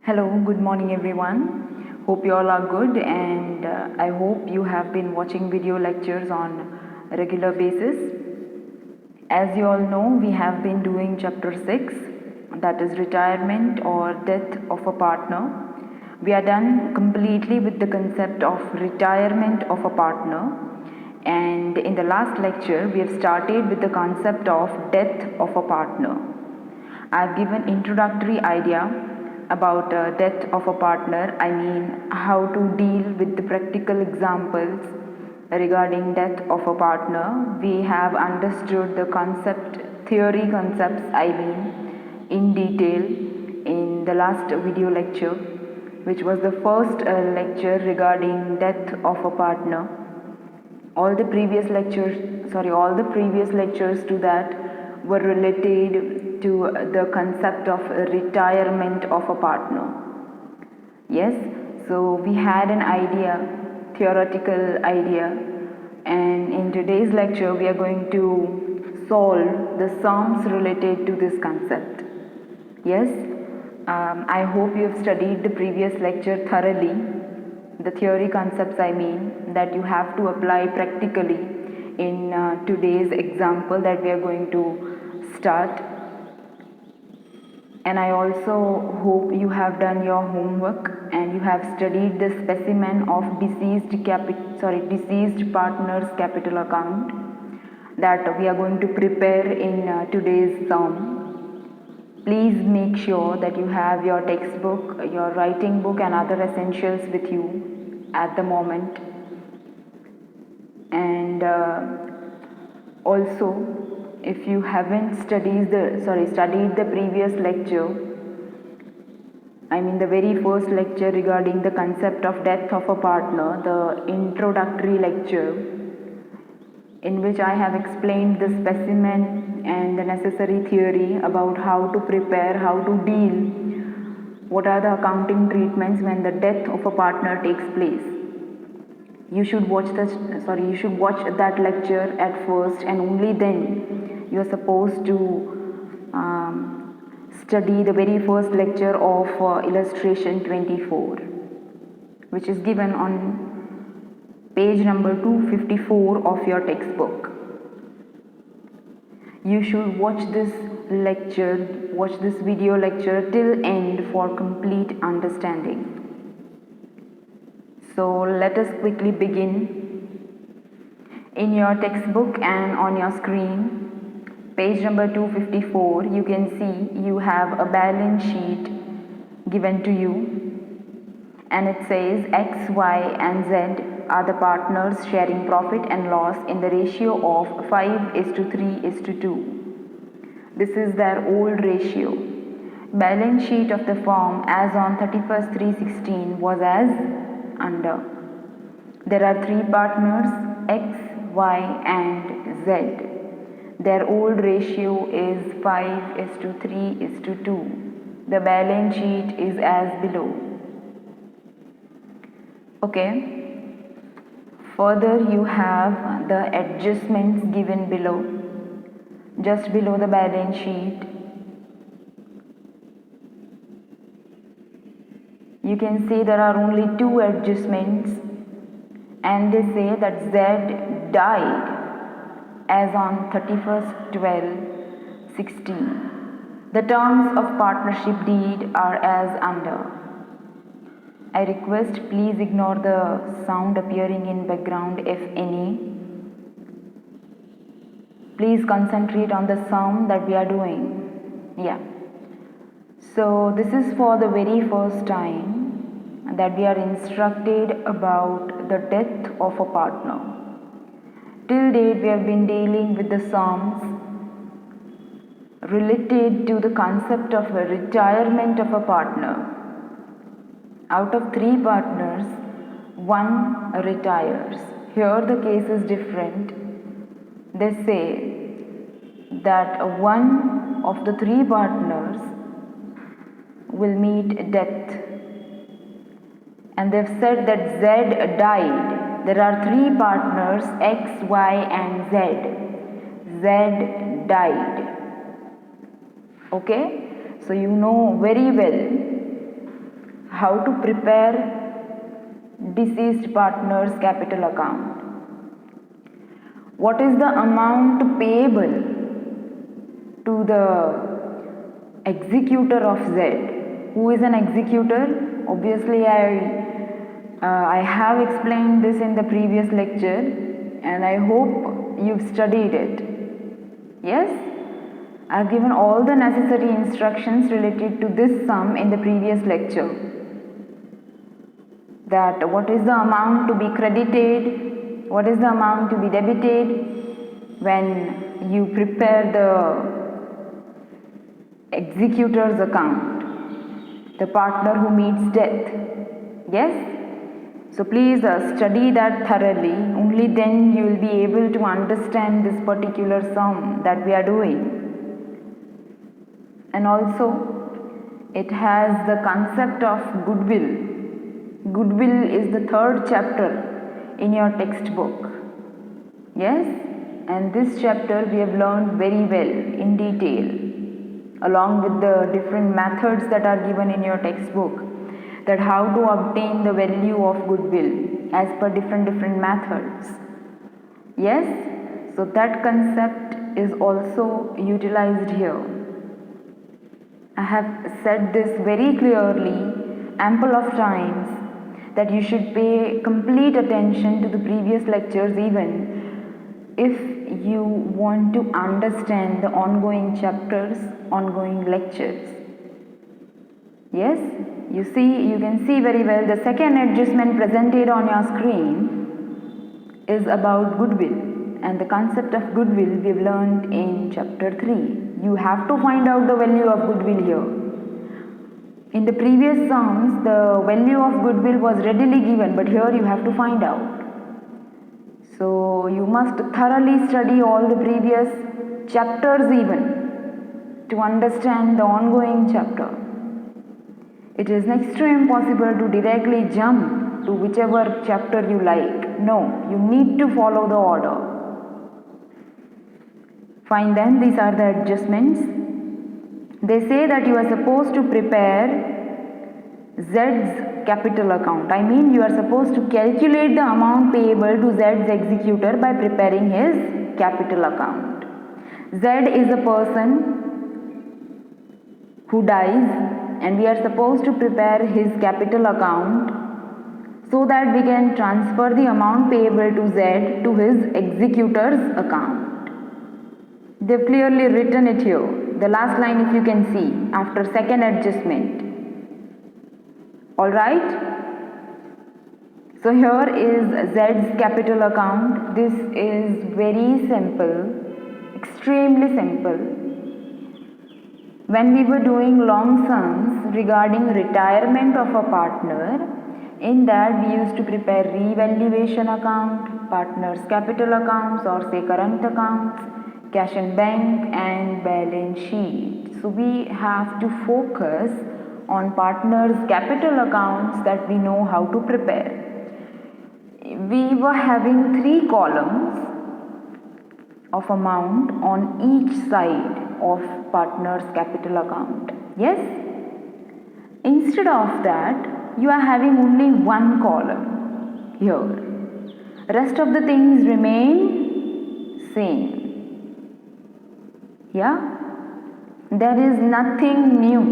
Hello, good morning everyone. Hope you all are good and I hope you have been watching video lectures on a regular basis. As you all know, we have been doing chapter 6, that is retirement or death of a partner. We are done completely with the concept of retirement of a partner, and in the last lecture we have started with the concept of death of a partner. I've given introductory idea about death of a partner. I mean how to deal with the practical examples regarding death of a partner. We have understood the theory concepts, I mean, in detail in the last video lecture, which was the first lecture regarding death of a partner. All the previous lectures to that were related to the concept of retirement of a partner. Yes, so we had an idea, theoretical idea, and in today's lecture we are going to solve the sums related to this concept. Yes, I hope you have studied the previous lecture thoroughly. The theory concepts, I mean, that you have to apply practically in today's example that we are going to start. And I also hope you have done your homework and you have studied the specimen of deceased partner's capital account that we are going to prepare in today's sum. Please make sure that you have your textbook, your writing book and other essentials with you at the moment. And also, if you haven't studied the previous lecture, I mean the very first lecture regarding the concept of death of a partner, the introductory lecture, in which I have explained the specimen and the necessary theory about how to prepare, how to deal, what are the accounting treatments when the death of a partner takes place. You should watch that lecture at first, and only then you are supposed to study the very first lecture of illustration 24, which is given on page number 254 of your textbook. You should watch this video lecture till end for complete understanding. So let us quickly begin. In your textbook and on your screen, page number 254, you can see you have a balance sheet given to you, and it says X, Y and Z are the partners sharing profit and loss in the ratio of 5:3:2. This is their old ratio. Balance sheet of the firm as on 31st/3/16 was as under. There are three partners, X, Y and Z. Their old ratio is 5:3:2. The balance sheet is as below. Okay. Further, you have the adjustments given below, just below the balance sheet. You can see there are only two adjustments, and they say that Z died as on 31st/12/16. The terms of partnership deed are as under. I request please ignore the sound appearing in background if any. Please concentrate on the sum that we are doing. Yeah. So this is for the very first time that we are instructed about the death of a partner. Till date we have been dealing with the sums related to the concept of a retirement of a partner. Out of three partners, one retires. Here the case is different. They say that one of the three partners will meet death, and they've said that Z died. There are three partners, X, Y and Z. Z died. Okay, so you know very well how to prepare deceased partner's capital account. What is the amount payable to the executor of Z? Who is an executor? Obviously, I have explained this in the previous lecture, and I hope you've studied it. Yes? I have given all the necessary instructions related to this sum in the previous lecture. That what is the amount to be credited, what is the amount to be debited when you prepare the executor's account, the partner who meets death. Yes? So please study that thoroughly. Only then you will be able to understand this particular sum that we are doing. And also, it has the concept of goodwill. Goodwill is the third chapter in your textbook. Yes? And this chapter we have learned very well in detail, along with the different methods that are given in your textbook, that how to obtain the value of goodwill as per different methods. Yes? So that concept is also utilized here. I have said this very clearly, ample of times, that you should pay complete attention to the previous lectures even if you want to understand the ongoing chapters, ongoing lectures. Yes? You can see very well the second adjustment presented on your screen is about goodwill. And the concept of goodwill we have learned in chapter 3. You have to find out the value of goodwill here. In the previous sums, the value of goodwill was readily given, but here you have to find out. So you must thoroughly study all the previous chapters even to understand the ongoing chapter. It is next to impossible to directly jump to whichever chapter you like. No, you need to follow the order. Fine then, these are the adjustments. They say that you are supposed to prepare Z's capital account. I mean, you are supposed to calculate the amount payable to Z's executor by preparing his capital account. Z is a person who dies, and we are supposed to prepare his capital account so that we can transfer the amount payable to Z to his executor's account. They've clearly written it here. The last line, if you can see, after second adjustment. Alright? So here is Z's capital account. This is very simple, extremely simple. When we were doing long sums regarding retirement of a partner, in that we used to prepare revaluation account, partner's capital accounts or say current accounts, cash in bank and balance sheet. So we have to focus on partners' capital accounts that we know how to prepare. We were having 3 columns of amount on each side of partner's capital account. Yes? Instead of that, you are having only 1 column here. Rest of the things remain same. Yeah? There is nothing new.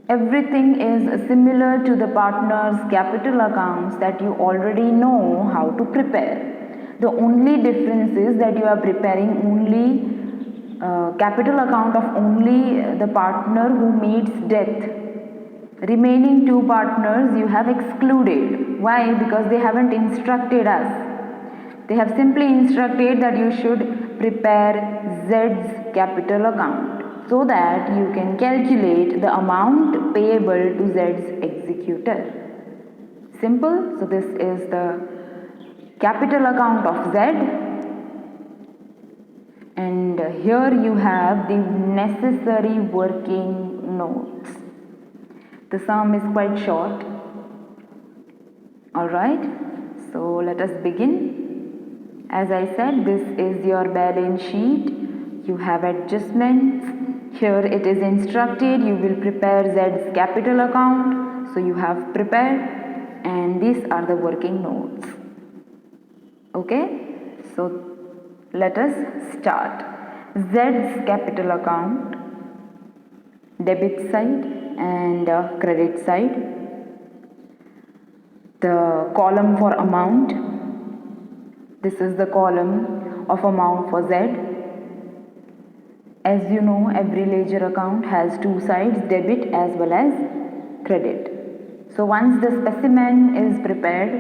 Everything is similar to the partner's capital accounts that you already know how to prepare. The only difference is that you are preparing only capital account of only the partner who meets death. Remaining 2 partners you have excluded. Why? Because they haven't instructed us. They have simply instructed that you should prepare Z's capital account so that you can calculate the amount payable to Z's executor. Simple. So this is the capital account of Z, and here you have the necessary working notes. The sum is quite short. Alright, so let us begin. As I said, this is your balance sheet. You have adjustments. Here it is instructed you will prepare Z's capital account. So you have prepared, and these are the working notes. Okay, so let us start. Z's capital account, debit side and credit side. The column for amount, this is the column of amount for Z. As you know, every ledger account has two sides, debit as well as credit. So once the specimen is prepared,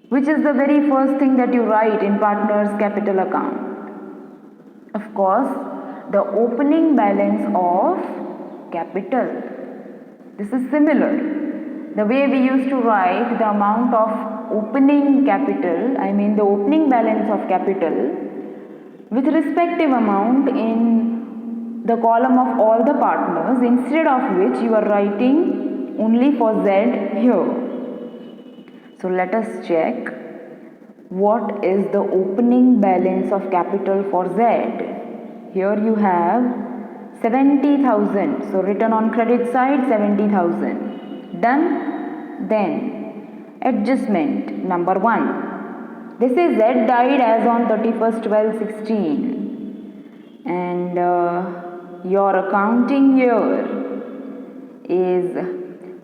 which is the very first thing that you write in partner's capital account? Of course, the opening balance of capital. This is similar. The way we used to write the amount of opening capital, the opening balance of capital, with respective amount in the column of all the partners, instead of which you are writing only for Z here. So let us check what is the opening balance of capital for Z. Here you have 70,000. So written on credit side 70,000. Done. Then adjustment number 1. This is Z died as on 31st 12/16, and your accounting year is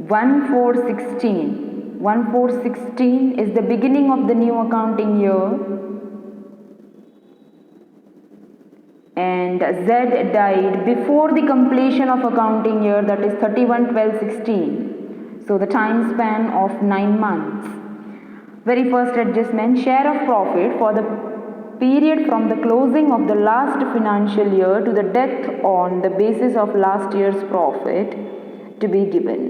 1416. 1416 is the beginning of the new accounting year, and Z died before the completion of accounting year, that is 31/12/16. So the time span of 9 months. Very first adjustment, share of profit for the period from the closing of the last financial year to the death on the basis of last year's profit to be given.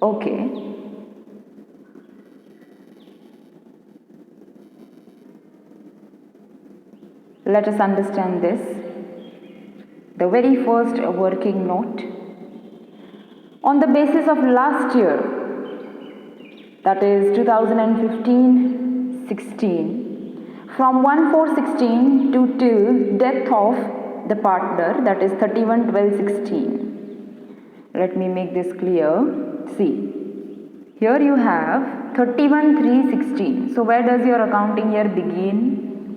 Okay. Let us understand this. The very first working note. On the basis of last year, that is 2015-16, from 1/4/16 to till death of the partner, that is 31/12/16. Let me make this clear. See, here you have 31/3/16. So where does your accounting year begin?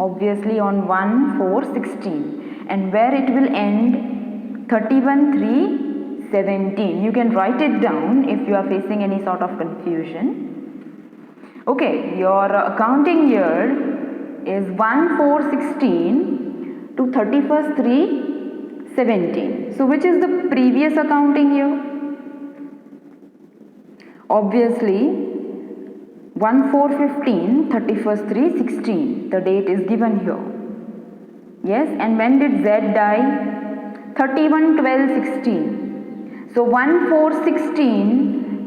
Obviously on 1/4/16, and where it will end? 31/3/17. You can write it down if you are facing any sort of confusion. Okay, your accounting year is 1/4/16 to 31st/3/17. So which is the previous accounting year? Obviously 1/4/15, 31st/3/16. The date is given here. Yes, and when did Z die? 31/12/16. So 1/4/16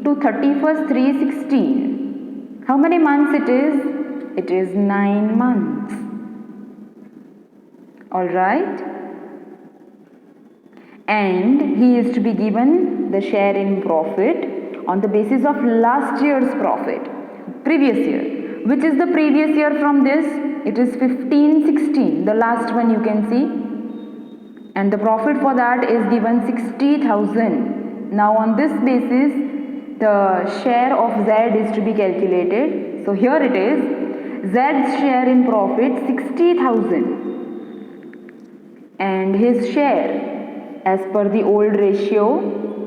to 31st/3/16. How many months it is? It is 9 months. Alright. And he is to be given the share in profit on the basis of last year's profit. Previous year. Which is the previous year from this? It is 15/16. The last one you can see. And the profit for that is given 60,000. Now on this basis, the share of Z is to be calculated. So here it is, Z's share in profit 60,000, and his share as per the old ratio.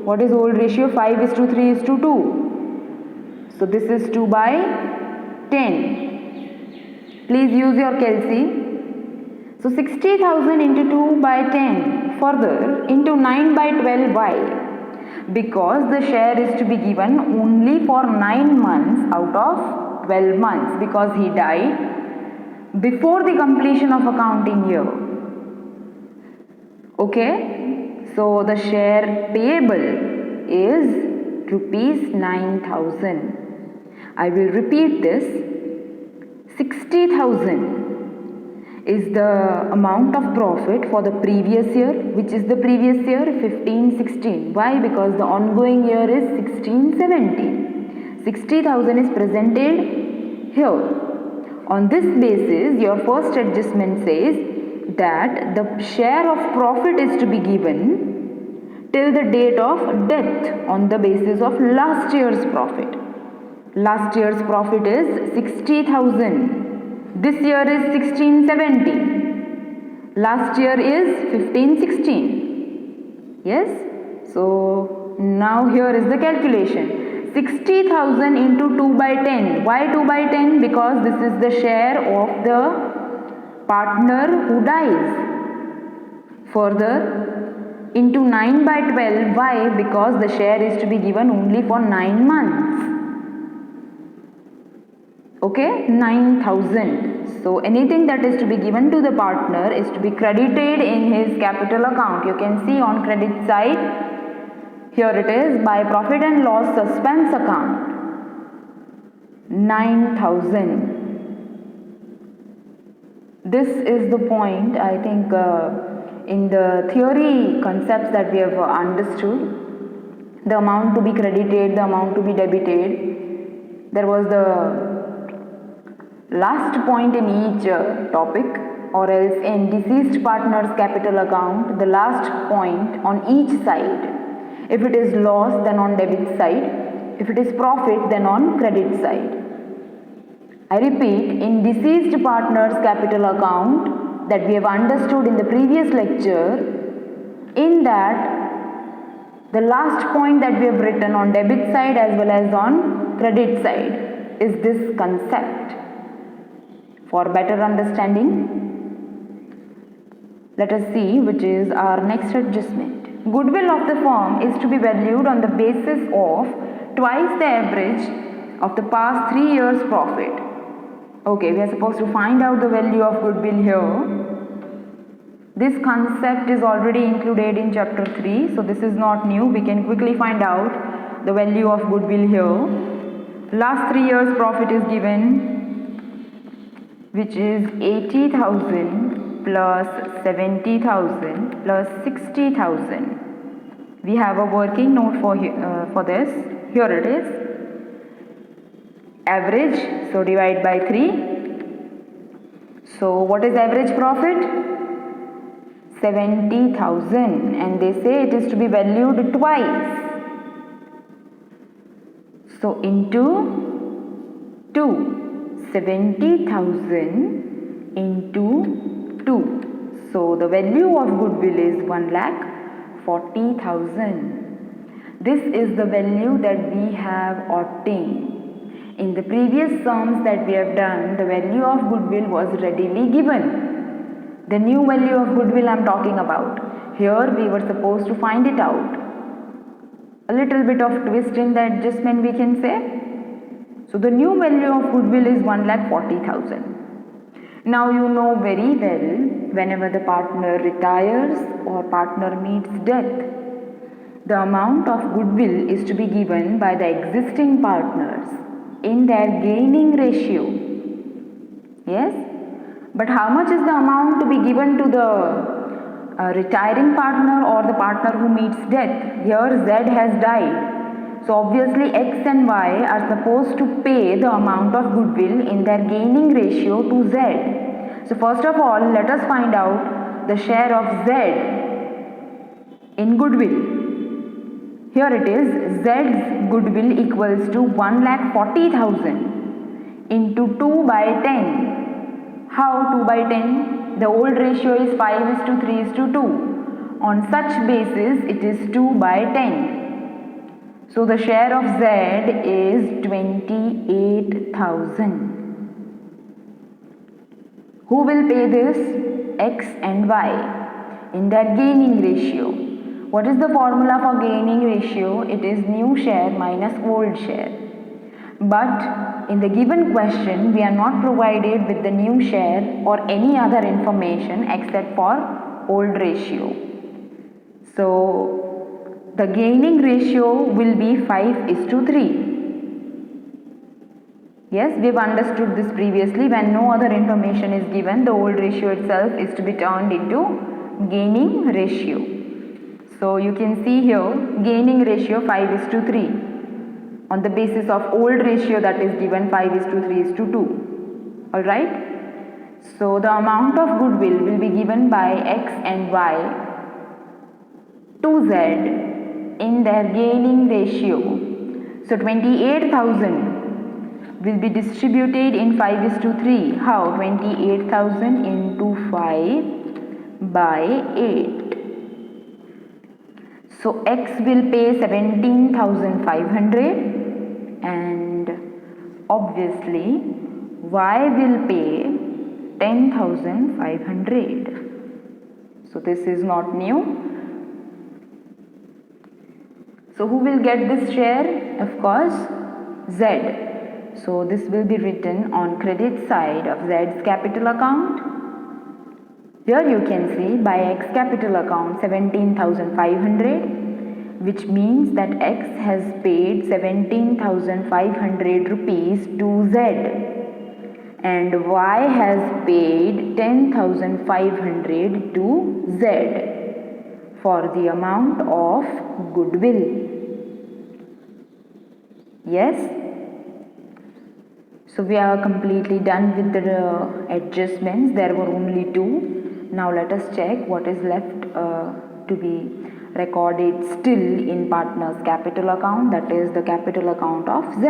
What is old ratio? 5:3:2. So this is 2/10. Please use your calci. So 60,000 into 2/10, further into 9/12. Why? Because the share is to be given only for 9 months out of 12 months, because he died before the completion of accounting year. Okay, so the share payable is ₹9,000. I will repeat this. 60,000 is the amount of profit for the previous year. Which is the previous year? 15/16. Why? Because the ongoing year is 16/17. 60,000 is presented here. On this basis, your first adjustment says that the share of profit is to be given till the date of death on the basis of last year's profit. Last year's profit is 60,000. This year is 1670. Last year is 1516. Yes? So now here is the calculation. 60,000 into 2 by 10. Why 2 by 10? Because this is the share of the partner who dies. Further, into 9 by 12. Why? Because the share is to be given only for 9 months. Okay, 9,000. So anything that is to be given to the partner is to be credited in his capital account. You can see on credit side, here it is, by profit and loss suspense account, 9,000. This is the point, I think, in the theory concepts that we have understood. The amount to be credited, the amount to be debited. There was the last point in each topic, or else in deceased partner's capital account, the last point on each side. If it is loss, then on debit side. If it is profit, then on credit side. I repeat, in deceased partner's capital account that we have understood in the previous lecture, in that the last point that we have written on debit side as well as on credit side is this concept. For better understanding, let us see which is our next adjustment. Goodwill of the firm is to be valued on the basis of twice the average of the past 3 years' profit. Okay, we are supposed to find out the value of goodwill here. This concept is already included in chapter 3, so this is not new. We can quickly find out the value of goodwill here. Last 3 years' profit is given, which is 80,000 plus 70,000 plus 60,000. We have a working note for this. Here it is. Average, so divide by 3. So what is average profit? 70,000, and they say it is to be valued twice. So into 2. 70,000 into 2. So the value of goodwill is 1,40,000. This is the value that we have obtained. In the previous sums that we have done, the value of goodwill was readily given. The new value of goodwill I am talking about. Here we were supposed to find it out. A little bit of twist in the adjustment we can say. So the new value of goodwill is 1,40,000. Now you know very well, whenever the partner retires or partner meets death, the amount of goodwill is to be given by the existing partners in their gaining ratio. Yes? But how much is the amount to be given to the retiring partner or the partner who meets death? Here Z has died. So obviously X and Y are supposed to pay the amount of goodwill in their gaining ratio to Z. So first of all, let us find out the share of Z in goodwill. Here it is, Z's goodwill equals to 1,40,000 into 2 by 10. How 2 by 10? The old ratio is 5:3:2. On such basis, it is 2 by 10. So the share of Z is 28,000. Who will pay this? X and Y in their gaining ratio. What is the formula for gaining ratio? It is new share minus old share. But in the given question, we are not provided with the new share or any other information except for old ratio. So the gaining ratio will be 5:3. Yes, we have understood this previously. When no other information is given, the old ratio itself is to be turned into gaining ratio. So you can see here gaining ratio 5:3 on the basis of old ratio that is given 5:3:2. Alright. So the amount of goodwill will be given by X and Y to Z in their gaining ratio. So 28,000 will be distributed in 5:3. How? 28,000 into 5 by 8. So X will pay 17,500 and obviously Y will pay 10,500. So this is not new. So who will get this share? Of course, Z. So this will be written on credit side of Z's capital account. Here you can see by X capital account 17,500, which means that X has paid 17,500 rupees to Z and Y has paid 10,500 to Z for the amount of goodwill. Yes? So we are completely done with the adjustments. There were only two. Now let us check what is left to be recorded still in partner's capital account, that is the capital account of Z.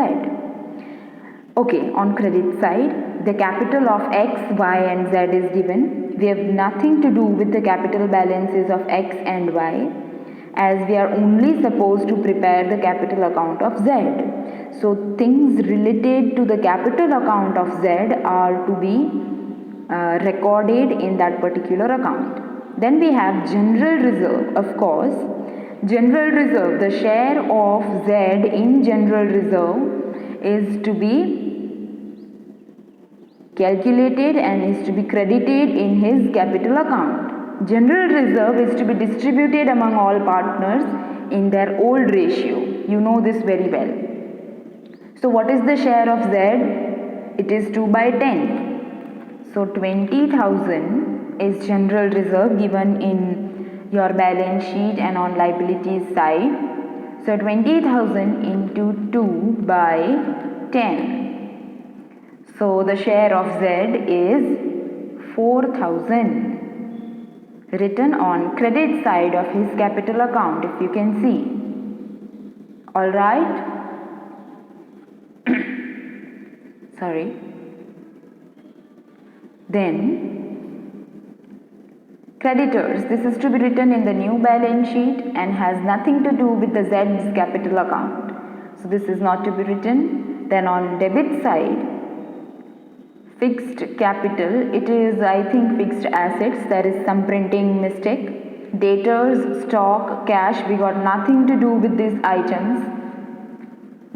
Okay, on credit side, the capital of X, Y and Z is given. We have nothing to do with the capital balances of X and Y, as we are only supposed to prepare the capital account of Z. So things related to the capital account of Z are to be recorded in that particular account. Then we have general reserve. Of course, general reserve, the share of Z in general reserve is to be calculated and is to be credited in his capital account. General reserve is to be distributed among all partners in their old ratio. You know this very well. So what is the share of Z? It is 2 by 10. So 20,000 is general reserve given in your balance sheet and on liabilities side. So 20,000 into 2 by 10. So the share of Z is 4,000 written on credit side of his capital account, if you can see. Alright? Sorry. Then creditors, this is to be written in the new balance sheet and has nothing to do with the Z's capital account. So this is not to be written. Then on debit side, fixed capital, it is I think fixed assets. There is some printing mistake. Debtors, stock, cash, we got nothing to do with these items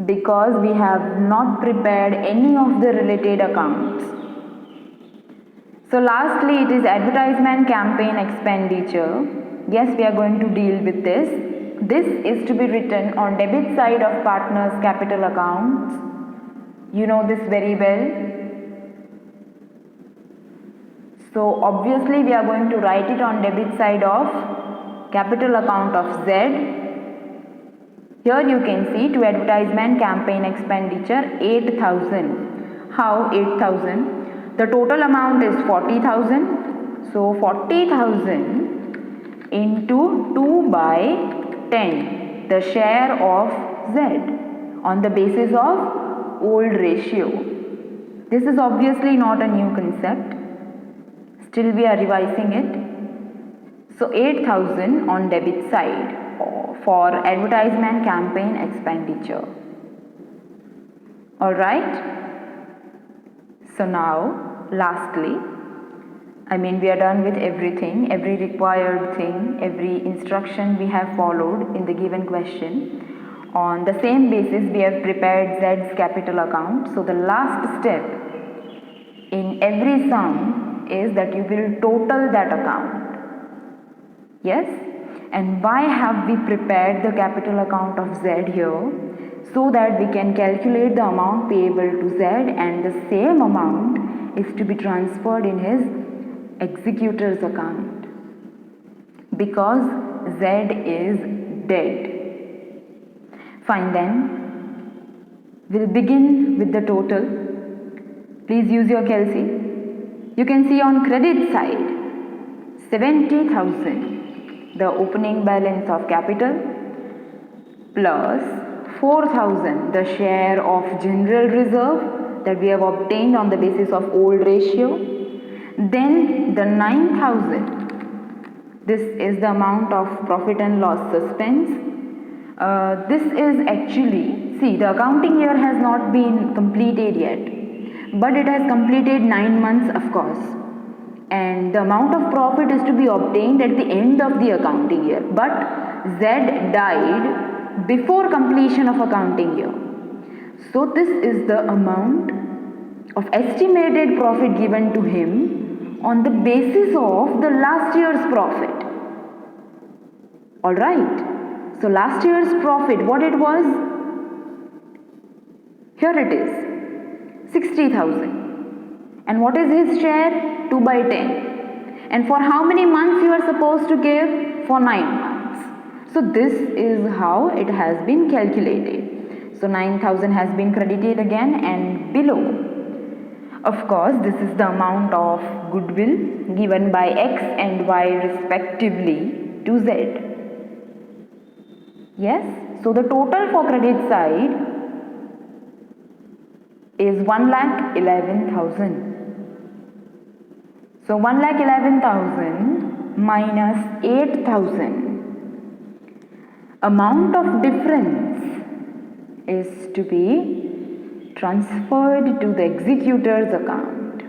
because we have not prepared any of the related accounts. So lastly, it is advertisement campaign expenditure. Yes, we are going to deal with this. This is to be written on debit side of partners' capital accounts. You know this very well. So obviously we are going to write it on debit side of capital account of Z. Here you can see to advertisement campaign expenditure 8,000. How 8,000? The total amount is 40,000. So 40,000 into 2 by 10. The share of Z on the basis of old ratio. This is obviously not a new concept. Still we are revising it. So 8,000 on debit side for advertisement campaign expenditure. Alright. So now lastly, we are done with everything, every required thing, every instruction we have followed in the given question. On the same basis we have prepared Z's capital account. So the last step in every sum is that you will total that account. Yes? And why have we prepared the capital account of Z here? So that we can calculate the amount payable to Z and the same amount is to be transferred in his executor's account. Because Z is dead. Fine then. We'll begin with the total. Please use your calci. You can see on credit side 70,000, the opening balance of capital, plus 4,000, the share of general reserve that we have obtained on the basis of old ratio. Then the 9,000, this is the amount of profit and loss suspense. This is actually, see, the accounting year has not been completed yet, but it has completed 9 months, of course, and the amount of profit is to be obtained at the end of the accounting year, but Z died before completion of accounting year. So this is the amount of estimated profit given to him on the basis of the last year's profit. Alright, so last year's profit, what it was? Here it is, 60,000. And what is his share? 2 by 10. And for how many months you are supposed to give? For 9 months. So this is how it has been calculated. So 9,000 has been credited again, and below, of course, this is the amount of goodwill given by X and Y respectively to Z. Yes, so the total for credit side is 1,11,000. So 1,11,000 minus 8,000. Amount of difference is to be transferred to the executor's account.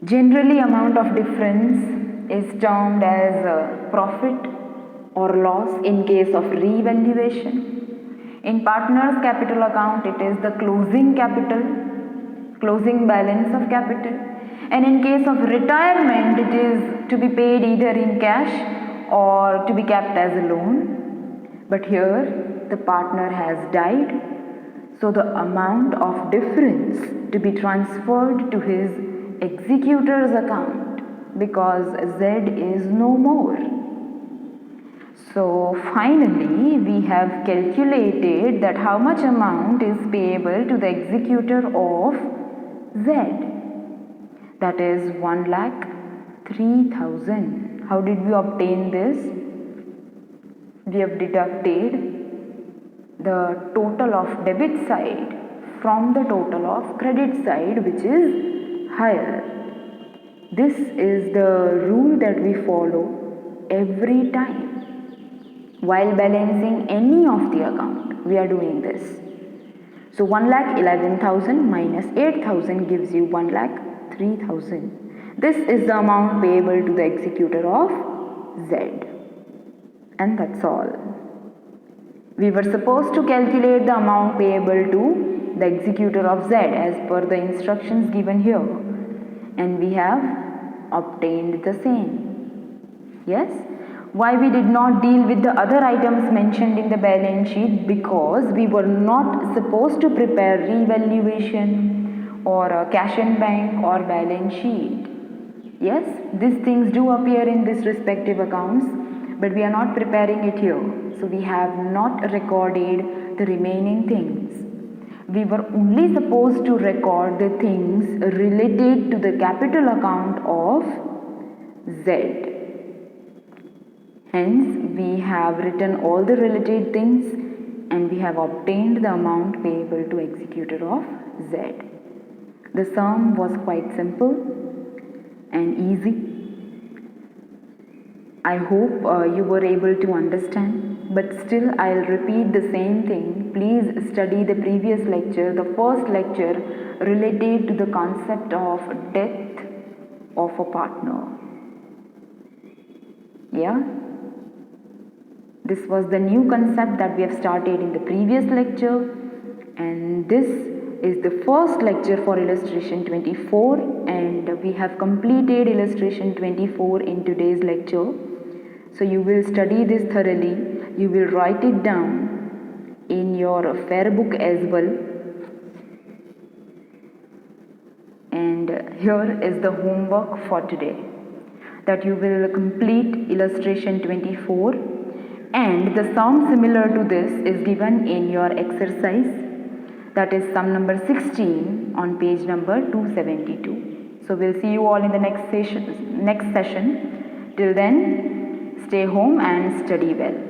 Generally, amount of difference is termed as profit or loss in case of revaluation. In partner's capital account, it is the closing capital, closing balance of capital. And in case of retirement, it is to be paid either in cash or to be kept as a loan. But here, the partner has died, so the amount of difference to be transferred to his executor's account, because Z is no more. So finally, we have calculated that how much amount is payable to the executor of Z. That is 1,03,000. How did we obtain this? We have deducted the total of debit side from the total of credit side, which is higher. This is the rule that we follow every time. While balancing any of the account, we are doing this. So 1,11,000 minus 8,000 gives you 1,03,000. This is the amount payable to the executor of Z. And that's all. We were supposed to calculate the amount payable to the executor of Z as per the instructions given here. And we have obtained the same. Yes? Why we did not deal with the other items mentioned in the balance sheet? Because we were not supposed to prepare revaluation or a cash in bank or balance sheet. Yes, these things do appear in these respective accounts, but we are not preparing it here. So we have not recorded the remaining things. We were only supposed to record the things related to the capital account of Z. Hence, we have written all the related things and we have obtained the amount payable to executor of Z. The sum was quite simple and easy. I hope you were able to understand, but still I'll repeat the same thing. Please study the previous lecture, the first lecture related to the concept of death of a partner. Yeah? This was the new concept that we have started in the previous lecture, and this is the first lecture for illustration 24, and we have completed illustration 24 in today's lecture. So you will study this thoroughly, you will write it down in your fair book as well. And here is the homework for today, that you will complete illustration 24, and the sum similar to this is given in your exercise, that is sum number 16 on page number 272. So we'll see you all in the next session. Till then, stay home and study well.